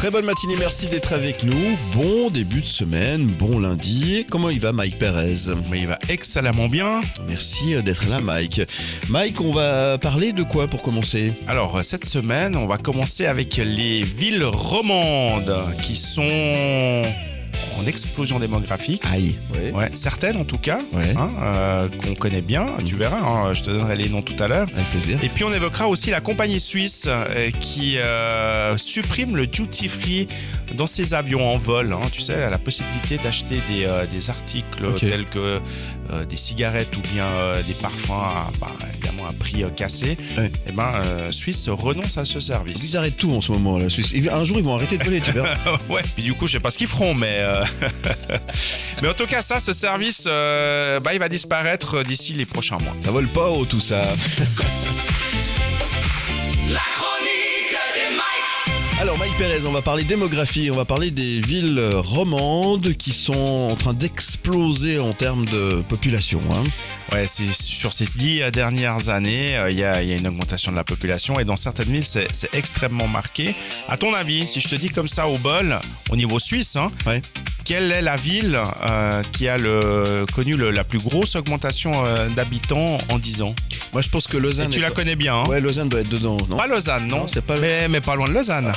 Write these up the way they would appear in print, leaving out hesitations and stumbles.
Très bonne matinée, merci d'être avec nous. Bon début de semaine, bon lundi. Comment il va Mike Perez? Mais il va excellemment bien. Merci d'être là Mike. Mike, on va parler de quoi pour commencer? Alors cette semaine, on va commencer avec les villes romandes qui sont en explosion démographique. Aïe. Ouais, certaines en tout cas, Ouais. qu'on connaît bien, tu verras, je te donnerai les noms tout à l'heure. Avec plaisir. Et puis on évoquera aussi la compagnie suisse qui supprime le duty free dans ses avions en vol. Tu sais, la possibilité d'acheter des articles tels que des cigarettes ou bien des parfums évidemment à prix cassé. Ouais. Et Suisse renonce à ce service. Ils arrêtent tout en ce moment, la Suisse. Un jour, ils vont arrêter de voler, tu verras. Ouais. Puis du coup, je sais pas ce qu'ils feront, mais mais en tout cas, ce service, il va disparaître d'ici les prochains mois. Ça vole pas haut tout ça. Alors Mike Perez, on va parler démographie, on va parler des villes romandes qui sont en train d'exploser en termes de population. Ouais, c'est sur ces 10 dernières années, il y a une augmentation de la population et dans certaines villes, c'est extrêmement marqué. À ton avis, si je te dis comme ça au bol, au niveau suisse, Ouais. quelle est la ville qui a connu la plus grosse augmentation d'habitants en 10 ans? Moi je pense que Et Lausanne... tu la connais bien, hein? Ouais, Lausanne doit être dedans, non? Pas Lausanne, non, Non, c'est pas... mais pas loin de Lausanne.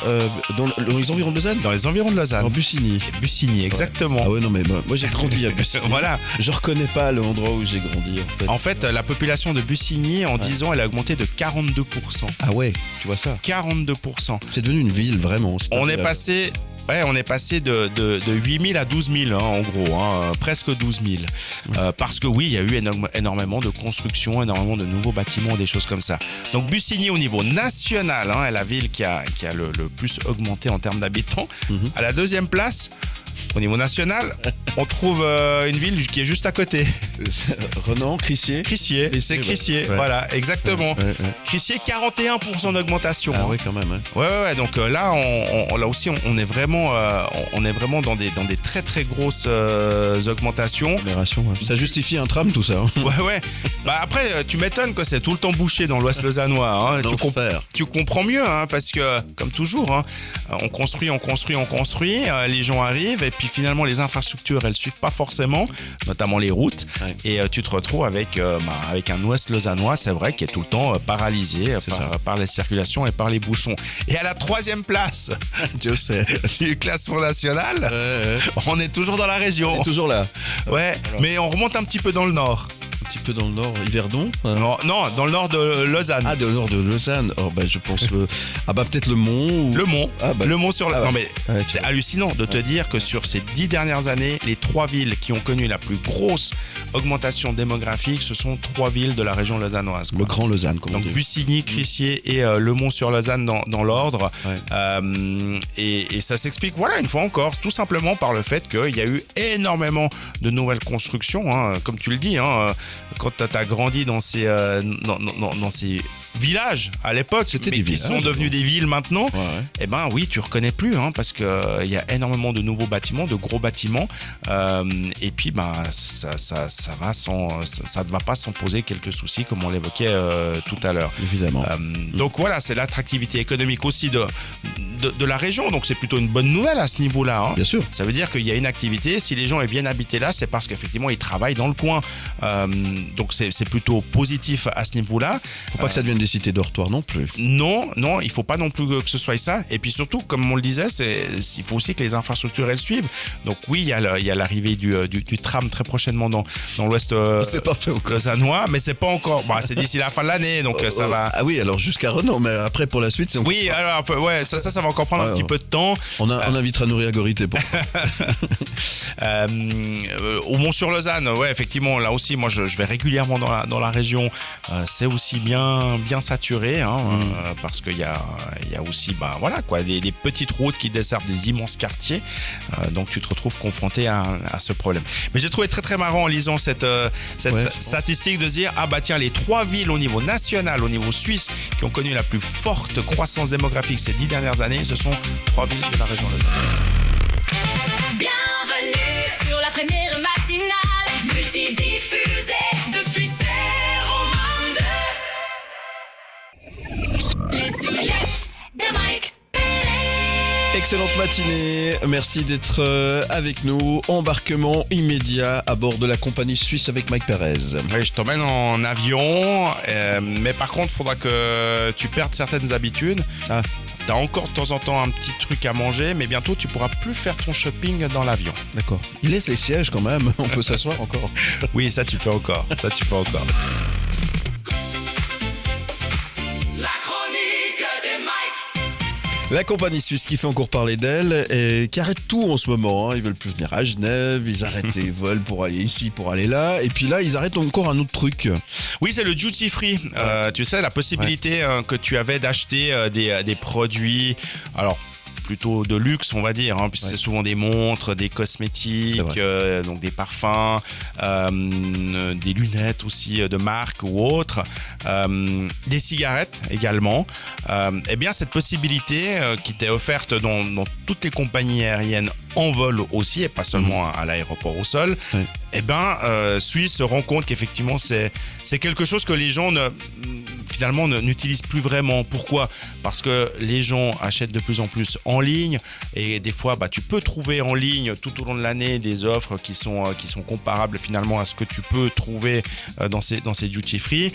Dans les environs de Lausanne? Dans les environs de Lausanne. En Bussigny. Bussigny, exactement. Ah ouais, non mais moi j'ai grandi à Bussigny. Voilà. Je reconnais pas l'endroit où j'ai grandi En fait, la population de Bussigny, en 10 ans, elle a augmenté de 42%. Ah ouais, tu vois ça. 42%. C'est devenu une ville, vraiment. On est passé de 8 000 à 12 000, en gros, presque 12 000. Parce que oui, il y a eu énormément de constructions, énormément de nouveaux bâtiments, des choses comme ça. Donc Bussigny, au niveau national, est la ville qui a le plus augmenté en termes d'habitants. À la deuxième place, au niveau national, on trouve une ville qui est juste à côté. Renan, Crissier. Crissier, c'est Crissier, ouais. Voilà, exactement. Ouais. Crissier, 41% d'augmentation. Ah ouais, quand même. Ouais. Donc là, là aussi, on est vraiment dans des très très grosses augmentations. Aberration, ouais. Ça justifie un tram, tout ça. Ouais. Après, tu m'étonnes que c'est tout le temps bouché dans l'Ouest lausannois. Tu comprends mieux, parce que comme toujours, on construit, les gens arrivent et puis finalement les infrastructures elles suivent pas forcément, notamment les routes. Ouais. Et tu te retrouves avec un Ouest lausannois, c'est vrai, qui est tout le temps paralysé par les circulations et par les bouchons. Et à la 3e place Dieu sait. du classement national, on est toujours dans la région. On est toujours là. Ouais, mais on remonte un petit peu dans le nord. Un petit peu dans le nord, Yverdon. Non, dans le nord de Lausanne. Ah, dans le nord de Lausanne. Oh, je pense peut-être le Mont. Le Mont. Le Mont sur la... ouais. Non mais Ouais, c'est hallucinant de te dire que sur ces 10 dernières années, les 3 villes qui ont connu la plus grosse augmentation démographique, ce sont 3 villes de la région lausannoise. Le Grand Lausanne, comme on Donc dit. Bussigny, Crissier et le Mont sur Lausanne dans l'ordre. Ouais. Et ça s'explique, une fois encore, tout simplement par le fait qu'il y a eu énormément de nouvelles constructions. Comme tu le dis, quand tu as grandi dans ces villages à l'époque, C'était mais des qui villages, sont devenus des villes maintenant, Ouais. oui, tu reconnais plus, parce que il y a énormément de nouveaux bâtiments, de gros bâtiments, et puis ça ne va pas sans poser quelques soucis comme on l'évoquait tout à l'heure. Évidemment. Donc voilà, c'est l'attractivité économique aussi de la région, donc c'est plutôt une bonne nouvelle à ce niveau-là. Bien sûr. Ça veut dire qu'il y a une activité, si les gens sont bien habités là, c'est parce qu'effectivement ils travaillent dans le coin, donc c'est plutôt positif à ce niveau-là. Faut pas que ça devienne des cités dortoirs non plus. Non, il faut pas non plus que ce soit ça. Et puis surtout, comme on le disait, il faut aussi que les infrastructures elles suivent. Donc oui, il y a l'arrivée du tram très prochainement dans l'Ouest C'est pas fait encore. lausannois, mais c'est pas encore. C'est d'ici la fin de l'année, donc ça va. Ah oui, alors jusqu'à Renan, mais après pour la suite, c'est... Oui, alors ça va encore prendre un petit peu de temps. On invitera Nouria Gorité pour... Au Mont-sur-Lausanne, effectivement, là aussi, moi je vais régulièrement dans la région. C'est aussi bien saturé, parce qu'il y a aussi des petites routes qui desservent des immenses quartiers. Donc tu te retrouves confronté à ce problème. Mais j'ai trouvé très très marrant en lisant cette statistique de se dire tiens, les 3 villes au niveau national, au niveau suisse, qui ont connu la plus forte croissance démographique ces 10 dernières années, ce sont 3 villes de la région lausannoise. Bienvenue sur la première matinale, multidiffusée de Suisse romande. 2. Les sujets de Mike Perez. Excellente matinée, merci d'être avec nous. Embarquement immédiat à bord de la compagnie suisse avec Mike Perez. Oui, je t'emmène en avion, mais par contre, il faudra que tu perdes certaines habitudes. Ah. T'as encore de temps en temps un petit truc à manger, mais bientôt tu pourras plus faire ton shopping dans l'avion. D'accord. Il laisse les sièges quand même, on peut s'asseoir encore. Oui, ça tu peux encore. La chronique des Mike. La compagnie suisse qui fait encore parler d'elle et qui arrête tout en ce moment. Ils veulent plus venir à Genève, ils arrêtent les vols pour aller ici, pour aller là. Et puis là, ils arrêtent encore un autre truc. Oui, c'est le duty free. Tu sais, la possibilité que tu avais d'acheter des produits. Alors, plutôt de luxe, on va dire, puisque c'est souvent des montres, des cosmétiques, donc des parfums, des lunettes aussi de marque ou autres, des cigarettes également. Eh bien, cette possibilité qui t'est offerte dans toutes les compagnies aériennes en vol aussi, et pas seulement à l'aéroport au sol, eh ben, Suisse se rend compte qu'effectivement, c'est quelque chose que les gens finalement n'utilisent plus vraiment. Pourquoi ? Parce que les gens achètent de plus en plus en ligne, et des fois tu peux trouver en ligne tout au long de l'année des offres qui sont comparables finalement à ce que tu peux trouver dans ces duty free.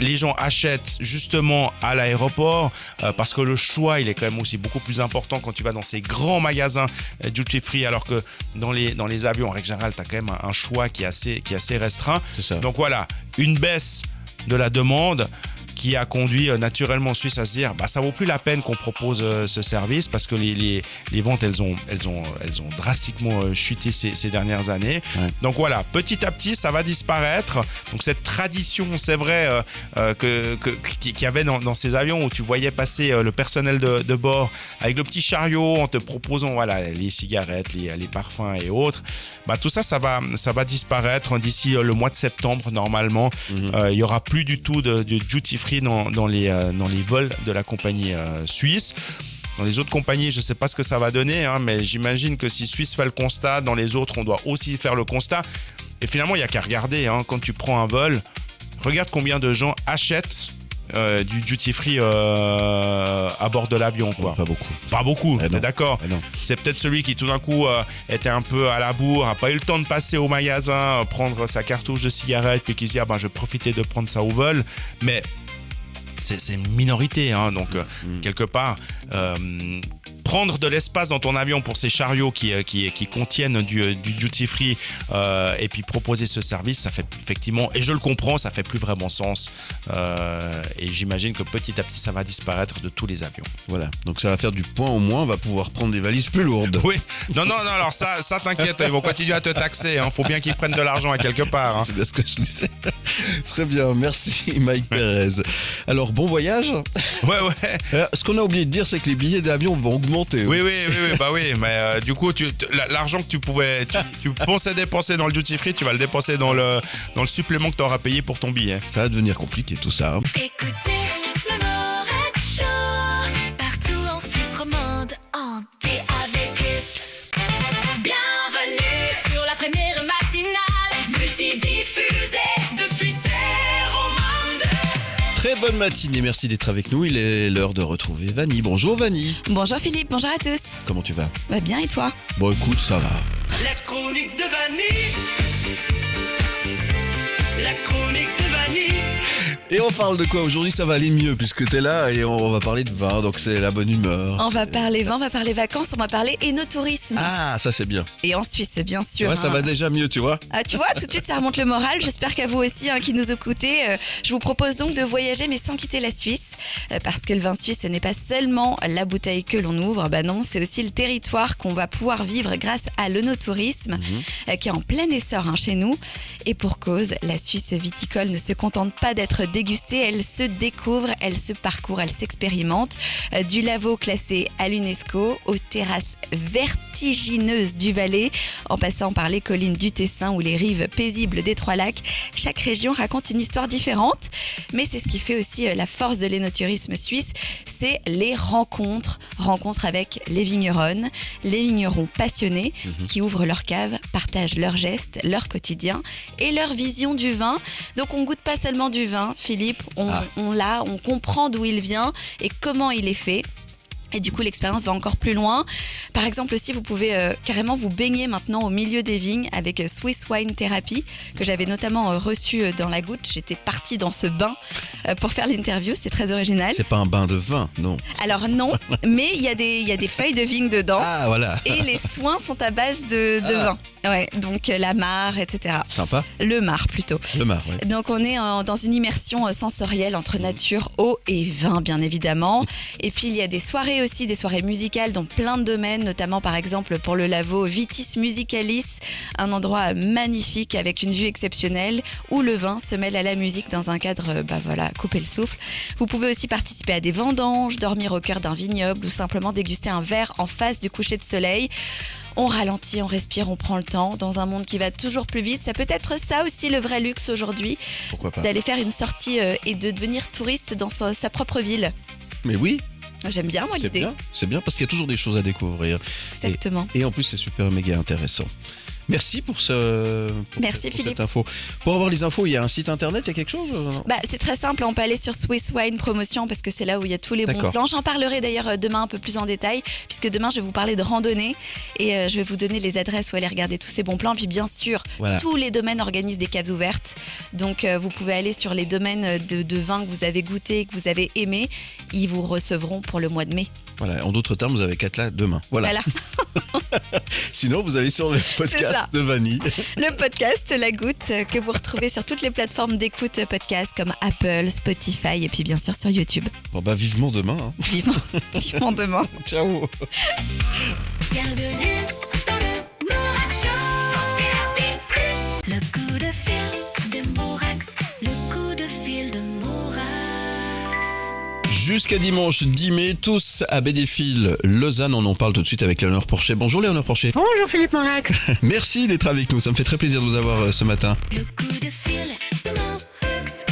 Les gens achètent justement à l'aéroport parce que le choix il est quand même aussi beaucoup plus important quand tu vas dans ces grands magasins duty free, alors que dans les avions en règle générale tu as quand même un choix qui est assez restreint. C'est ça. Donc voilà, une baisse de la demande qui a conduit naturellement en Suisse à se dire ça vaut plus la peine qu'on propose ce service, parce que les ventes elles ont drastiquement chuté ces dernières années. Donc voilà, petit à petit ça va disparaître. Donc cette tradition, c'est vrai, qu'il y avait dans ces avions où tu voyais passer le personnel de bord avec le petit chariot en te proposant les cigarettes, les parfums et autres, tout ça va disparaître d'ici le mois de septembre normalement. Il y aura plus du tout de duty free dans les vols de la compagnie suisse. Dans les autres compagnies, je ne sais pas ce que ça va donner, mais j'imagine que si Suisse fait le constat, dans les autres, on doit aussi faire le constat. Et finalement, il n'y a qu'à regarder. Quand tu prends un vol, regarde combien de gens achètent du duty free à bord de l'avion, quoi. Pas beaucoup, on est d'accord. C'est peut-être celui qui tout d'un coup était un peu à la bourre, n'a pas eu le temps de passer au magasin, prendre sa cartouche de cigarette, puis qui se dit je vais profiter de prendre ça au vol. Mais c'est une minorité, donc quelque part prendre de l'espace dans ton avion pour ces chariots qui contiennent du duty free et puis proposer ce service, ça fait effectivement, et je le comprends, ça fait plus vraiment sens, et j'imagine que petit à petit ça va disparaître de tous les avions. Voilà, donc ça va faire du point au moins, on va pouvoir prendre des valises plus lourdes. Oui, non, alors ça t'inquiète, ils vont continuer à te taxer, faut bien qu'ils prennent de l'argent à quelque part. C'est bien ce que je disais. Très bien, merci Mike Perez. Alors bon voyage. Ouais. Ce qu'on a oublié de dire, c'est que les billets d'avion vont augmenter. Oui, mais du coup, l'argent que tu pensais dépenser dans le duty free, tu vas le dépenser dans le supplément que tu auras payé pour ton billet. Ça va devenir compliqué tout ça. Écoutez le Morad Show, partout en Suisse romande, en DAB+. Bienvenue sur la première matinale, multidiffusée de Suisse romande. Très bonne matinée, merci d'être avec nous. Il est l'heure de retrouver Vanny. Bonjour Vanny. Bonjour Philippe, bonjour à tous. Comment tu vas ? Bien, et toi ? Bon écoute, ça va. La chronique de Vanny. La chronique de Vanny. Et on parle de quoi aujourd'hui? Ça va aller mieux puisque t'es là et on va parler de vin, donc c'est la bonne humeur. On va parler vin, on va parler vacances, on va parler énotourisme. Ah, ça c'est bien. Et en Suisse, bien sûr. Ouais, ça va déjà mieux, tu vois. Ah, tu vois, tout de suite ça remonte le moral. J'espère qu'à vous aussi qui nous écoutez. Je vous propose donc de voyager mais sans quitter la Suisse. Parce que le vin suisse, ce n'est pas seulement la bouteille que l'on ouvre. Non, c'est aussi le territoire qu'on va pouvoir vivre grâce à l'œnotourisme qui est en plein essor chez nous. Et pour cause, la Suisse viticole ne se contente pas d'être dégustée, elle se découvre, elle se parcourt, elle s'expérimente. Du Lavaux classé à l'UNESCO, aux terrasses vertigineuses du Valais, en passant par les collines du Tessin ou les rives paisibles des Trois-Lacs, chaque région raconte une histoire différente. Mais c'est ce qui fait aussi la force de l'énotourisme suisse, c'est les rencontres avec les vignerons passionnés qui ouvrent leur cave, partagent leurs gestes, leur quotidien et leur vision du vin. Donc on goûte pas seulement du vin, Philippe, on comprend d'où il vient et comment il est fait. Et du coup, l'expérience va encore plus loin. Par exemple, aussi, vous pouvez carrément vous baigner maintenant au milieu des vignes avec Swiss Wine Therapy, que j'avais notamment reçu dans la goutte. J'étais partie dans ce bain pour faire l'interview. C'est très original. C'est pas un bain de vin, non. Alors non, mais il y a des feuilles de vigne dedans. Ah, voilà. Et les soins sont à base de vin. Ouais, donc la mare, etc. Sympa. Le mar plutôt. Le mar, oui. Donc on est dans une immersion sensorielle entre nature, eau et vin, bien évidemment. Et puis il y a des soirées aussi, des soirées musicales dans plein de domaines, notamment par exemple pour le Lavaux Vitis Musicalis, un endroit magnifique avec une vue exceptionnelle où le vin se mêle à la musique dans un cadre, couper le souffle. Vous pouvez aussi participer à des vendanges, dormir au cœur d'un vignoble ou simplement déguster un verre en face du coucher de soleil. On ralentit, on respire, on prend le temps dans un monde qui va toujours plus vite. Ça peut être ça aussi le vrai luxe aujourd'hui, Pourquoi pas. d'aller faire une sortie et de devenir touriste dans sa propre ville. Mais oui, J'aime bien moi c'est l'idée. bien. C'est bien parce qu'il y a toujours des choses à découvrir. Exactement. Et en plus, c'est super méga intéressant. Merci pour Merci, pour Philippe. cette info. Pour avoir les infos, il y a un site internet, il y a quelque chose non C'est très simple, on peut aller sur Swiss Wine Promotion parce que c'est là où il y a tous les bons D'accord. plans. J'en parlerai d'ailleurs demain un peu plus en détail puisque demain je vais vous parler de randonnée et je vais vous donner les adresses où aller regarder tous ces bons plans. Puis bien sûr, Voilà. tous les domaines organisent des caves ouvertes. Donc vous pouvez aller sur les domaines de vin que vous avez goûté, que vous avez aimé. Ils vous recevront pour le mois de mai. Voilà, en d'autres termes, vous avez 4 là demain. Voilà. Sinon, vous allez sur le C'est podcast ça. de Vanille. Le podcast La Goutte que vous retrouvez sur toutes les plateformes d'écoute podcast comme Apple, Spotify et puis bien sûr sur YouTube. Bon, vivement demain. Hein. Vivement demain. Ciao. Bienvenue dans le Morax Show. DAB+. Le coup de fil de Morax. Le coup de fil de Morax. Jusqu'à dimanche 10 mai, tous à Bédéfil, Lausanne. On en parle tout de suite avec Léonore Porcher. Bonjour Léonore Porcher. Bonjour Philippe Morax. Merci d'être avec nous. Ça me fait très plaisir de vous avoir ce matin. Le coup de fil de Morax.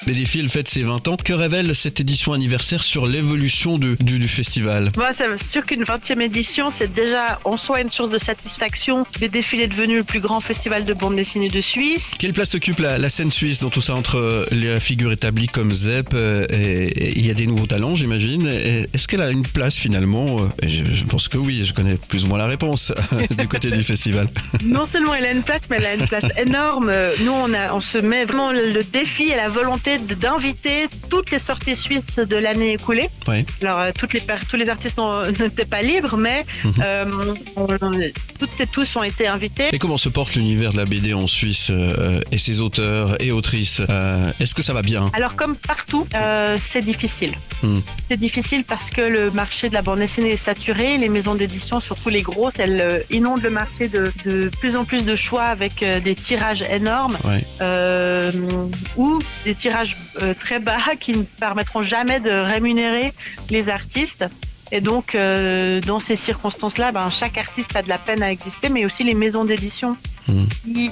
Bédéfil fête ses 20 ans. Que révèle cette édition anniversaire sur l'évolution du festival? C'est sûr qu'une 20e édition, c'est déjà en soi une source de satisfaction. Bédéfil est devenu le plus grand festival de bande dessinée de Suisse. Quelle place occupe la scène suisse dans tout ça entre les figures établies comme Zepp et il y a des nouveaux talents, j'imagine. Est-ce qu'elle a une place finalement? Je pense que oui, je connais plus ou moins la réponse du côté du festival. Non seulement elle a une place, mais elle a une place énorme. Nous, on se met vraiment le défi et la volonté d'inviter toutes les sorties suisses de l'année écoulée. Ouais. Alors, tous les artistes n'étaient pas libres, mais toutes et tous ont été invités. Et comment se porte l'univers de la BD en Suisse et ses auteurs et autrices? Est-ce que ça va bien? Alors, comme partout, c'est difficile. Hmm. C'est difficile parce que le marché de la bande dessinée est saturé. Les maisons d'édition, surtout les grosses, elles inondent le marché de plus en plus de choix avec des tirages énormes Ouais. ou des tirages très bas qui ne permettront jamais de rémunérer les artistes. Et donc, dans ces circonstances-là, chaque artiste a de la peine à exister, mais aussi les maisons d'édition qui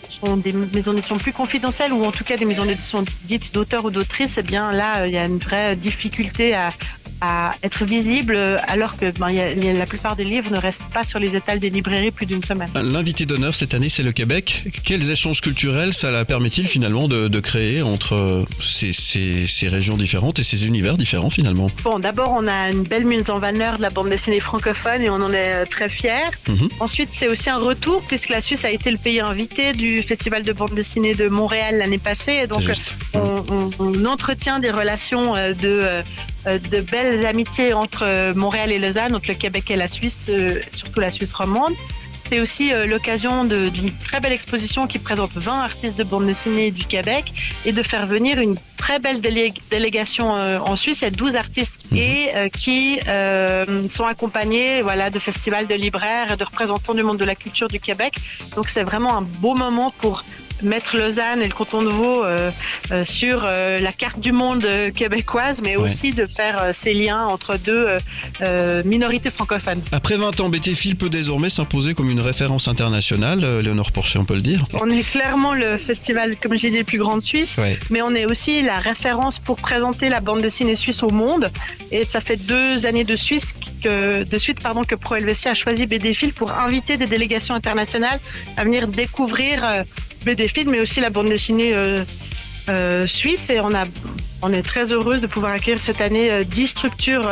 sont des maisons d'édition plus confidentielles ou en tout cas des maisons d'édition dites d'auteurs ou d'autrices. Eh bien là, il y a une vraie difficulté à être visible alors que la plupart des livres ne restent pas sur les étals des librairies plus d'une semaine. L'invité d'honneur cette année, c'est le Québec. Quels échanges culturels ça permet-il finalement de créer entre ces régions différentes et ces univers différents finalement? Bon, d'abord, on a une belle mise en valeur de la bande dessinée francophone et on en est très fiers. Ensuite, c'est aussi un retour puisque la Suisse a été le pays invité du Festival de bande dessinée de Montréal l'année passée. Et donc, C'est juste. on entretient des relations de belles amitiés entre Montréal et Lausanne, entre le Québec et la Suisse, surtout la Suisse romande. C'est aussi l'occasion d'une très belle exposition qui présente 20 artistes de bande dessinée du Québec et de faire venir une très belle délégation en Suisse. Il y a 12 artistes et qui sont accompagnés de festivals de libraires et de représentants du monde de la culture du Québec. Donc c'est vraiment un beau moment pour mettre Lausanne et le canton de Vaud sur la carte du monde québécoise, mais aussi de faire ces liens entre deux minorités francophones. Après 20 ans, Bédéfil peut désormais s'imposer comme une référence internationale. Léonore Porcher, on peut le dire. On est clairement le festival, comme j'ai dit, le plus grand de Suisse, mais on est aussi la référence pour présenter la bande dessinée suisse au monde. Et ça fait 2 années de suite que Pro LVC a choisi Bédéfil pour inviter des délégations internationales à venir découvrir Bédéfil, mais aussi la bande dessinée suisse et on est très heureuse de pouvoir accueillir cette année 10 structures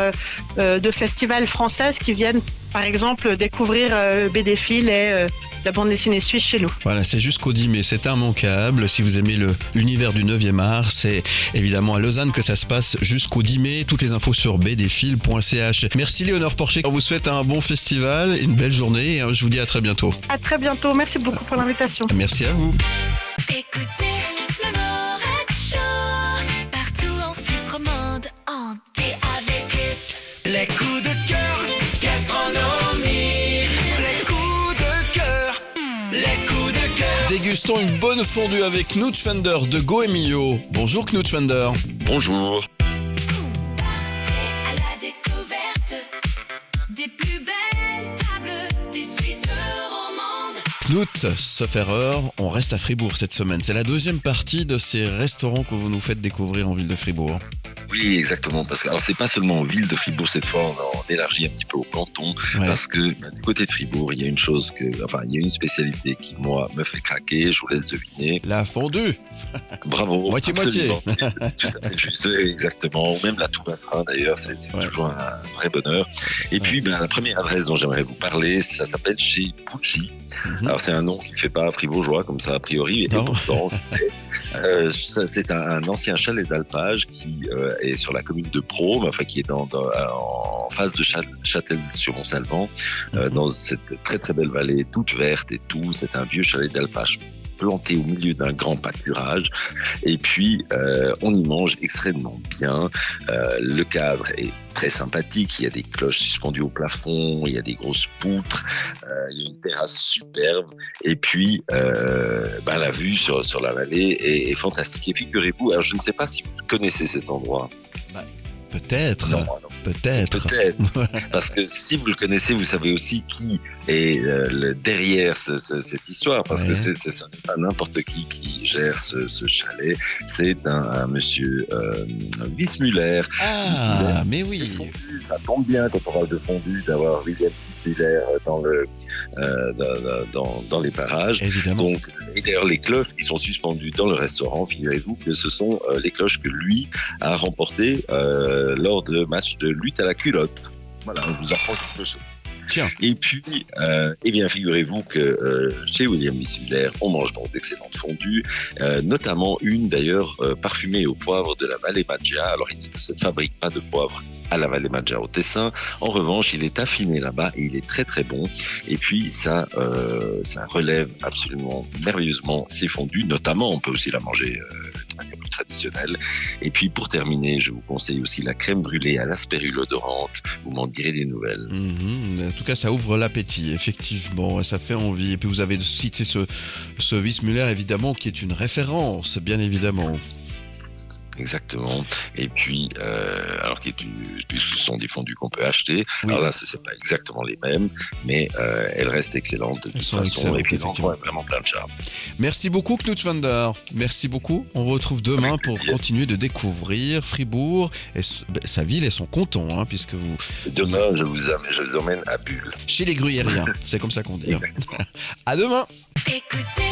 de festivals françaises qui viennent par exemple découvrir BD-Fil et la bande dessinée suisse chez nous. Voilà, c'est jusqu'au 10 mai, c'est immanquable. Si vous aimez l'univers du 9e art, c'est évidemment à Lausanne que ça se passe jusqu'au 10 mai. Toutes les infos sur bdfil.ch. Merci Léonore Porcher, on vous souhaite un bon festival, une belle journée et je vous dis à très bientôt. À très bientôt, merci beaucoup pour l'invitation. Merci à vous. Écoutez le Morag Show partout en Suisse romande en DAB+. Les coups de cœur, gastronomie. Les coups de cœur, les coups de cœur. Dégustons une bonne fondue avec Knut Fender de Goemio. Bonjour Knut Fender. Bonjour. Partez à la découverte des plus belles tables des Suisses romandes. Knut, sauf erreur, on reste à Fribourg cette semaine. C'est la deuxième partie de ces restaurants que vous nous faites découvrir en ville de Fribourg. Oui, exactement. Parce que alors c'est pas seulement en ville de Fribourg cette fois, on élargit un petit peu au canton. Ouais. Parce que du côté de Fribourg, il y a une spécialité qui moi me fait craquer. Je vous laisse deviner. La fondue. Bravo. Moitié-moitié. Absolument. Tout à fait juste, exactement. Même la Toubasserin d'ailleurs, c'est Ouais. toujours un vrai bonheur. Et puis la première adresse dont j'aimerais vous parler, ça s'appelle chez Pucci. Alors c'est un nom qui ne fait pas fribourgeois comme ça a priori, et Non. pourtant c'est un ancien chalet d'alpage qui est sur la commune de Prôme, enfin qui est en face de Châtel-sur-Mont-Salvant, dans cette très très belle vallée toute verte et tout. C'est un vieux chalet d'alpage planté au milieu d'un grand pâturage, et puis on y mange extrêmement bien. Le cadre est très sympathique, il y a des cloches suspendues au plafond, il y a des grosses poutres, il y a une terrasse superbe, et puis la vue sur la vallée est fantastique. Et figurez-vous, alors je ne sais pas si vous connaissez cet endroit. Peut-être. Non. Peut-être. Peut-être, parce que si vous le connaissez, vous savez aussi qui est derrière cette histoire, parce que ça n'est pas n'importe qui gère ce chalet, c'est un monsieur Wissmuller. Ah, mais oui. Ça tombe bien quand on parle de fondue d'avoir William Wissmuller dans les parages. Évidemment. Donc, et d'ailleurs, les cloches qui sont suspendues dans le restaurant, figurez-vous que ce sont les cloches que lui a remportées lors de matchs de lutte à la culotte. Voilà, on vous apprend quelque chose. Tiens. Et puis, figurez-vous que chez William Wissmuller, on mange donc d'excellentes fondues, notamment une d'ailleurs parfumée au poivre de la Vallée Maggia. Alors, il ne se fabrique pas de poivre à la Vallée Maggia au Tessin. En revanche, il est affiné là-bas et il est très très bon. Et puis, ça relève absolument merveilleusement ces fondues. Notamment, on peut aussi la manger de manière plus traditionnelle. Et puis, pour terminer, je vous conseille aussi la crème brûlée à l'aspergile odorante. Vous m'en direz des nouvelles. En tout cas, ça ouvre l'appétit, effectivement, et ça fait envie. Et puis vous avez cité ce Wissmuller, évidemment, qui est une référence, bien évidemment. Exactement. Et puis, alors puisque ce sont des fondues qu'on peut acheter, Oui. alors là, ce n'est pas exactement les mêmes, mais elles restent excellentes de toute sont façon. excellentes, Et puis, effectivement. l'endroit est vraiment plein de charme. Merci beaucoup, Knut Vander. Merci beaucoup. On vous retrouve demain Avec pour plaisir. continuer de découvrir Fribourg et sa ville et son canton, puisque vous... Demain, je vous emmène à Bulle. Chez les Gruyériens, c'est comme ça qu'on dit. Exactement. À demain. Écoutez